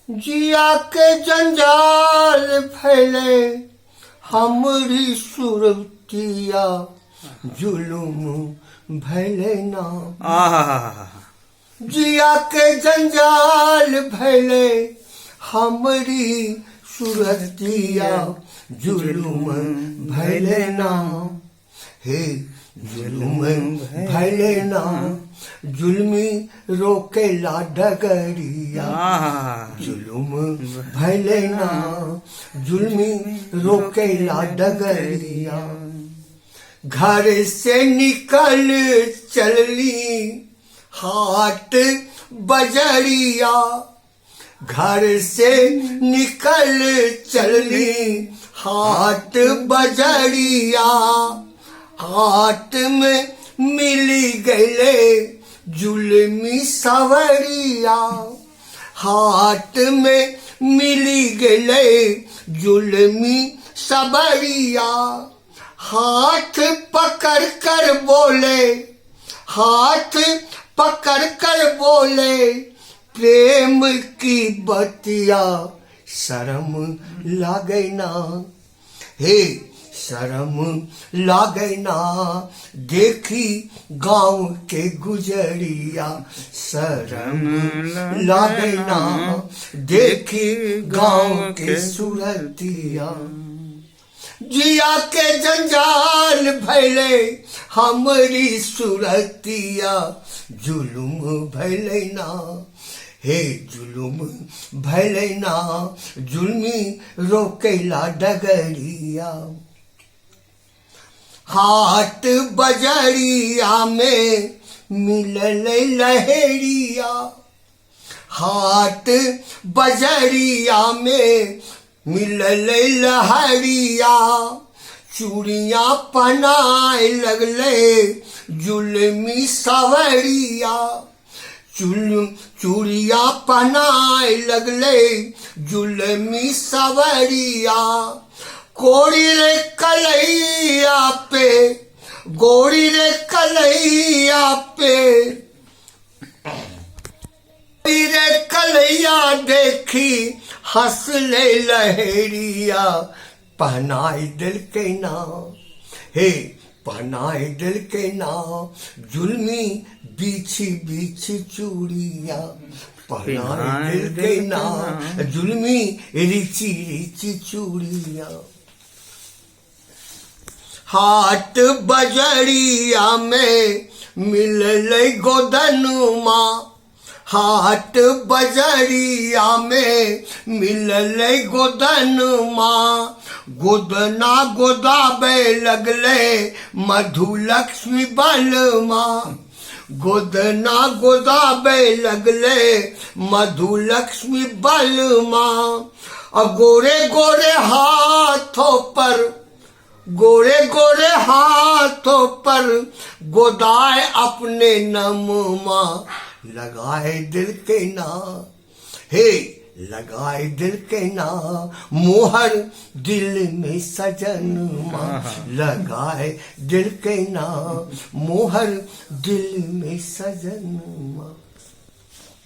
जिया के जंजाल फैले हमरी सुरतिया जुलुम भैले ना। जिया के जंजाल भैले हमरी सुरतिया जुलुम भैले ना। हे जुलुम भैले ना, जुल्मी रोकेला डगरिया जुलुम भैले ना, जुल्मी रोकेला डगरिया। घर से निकल चलली हाट बजरिया, घर से निकल चलली हाट बजरिया। हाट में मिली गले जुल्मी सवरिया, हाट में मिली गले जुल्मी सवरिया। हाथ पकड़ कर बोले, हाथ पकड़ कर बोले, प्रेम की बतिया शर्म लागे ना। हे शर्म लागे ना, देखी गांव के गुजरिया शर्म लागे ना, देखी गांव के सुरतिया। जिया के जंजाल भैले हमरी सुरतिया जुलुम भैले ना। हे जुलुम भैले ना, जुल्मी रोकेला डगरिया। हाट बजरिया में मिलल लहरिया, हाट बजरिया में मिलल लहरिया। चूड़ियाँ पहनाए लगले जुल्मी सवरिया, चूड़ियाँ पहनाए लगले जुल्मी सवरिया। गोरी रे कलैया पे, गोरी रे कलैया पे, गोरी रे कलैया देखी हंस ले लहरिया। पहनाई दिल के ना, हे पहनाई दिल के ना, जुल्मी बीछी बीछी चूड़िया। पहनाई दिल के ना, जुल्मी रिची रिची चूड़िया। हाट बजरिया में मिलल गोदनुमा, हाट बजरिया में मिलल गोदनुमा। गोदना गोदाबे लगले मधुलक्ष्मी बलमा, गोदना गोदाबे लगले मधुलक्ष्मी बलमा। और गोरे गोरे हाथों पर, गोरे गोरे हाथों पर गोदाए अपने नममा। लगाए दिल के ना, हे लगाए दिल के ना, मोहर दिल में सजनमा। लगाए दिल के ना, मोहर दिल में सजनमा।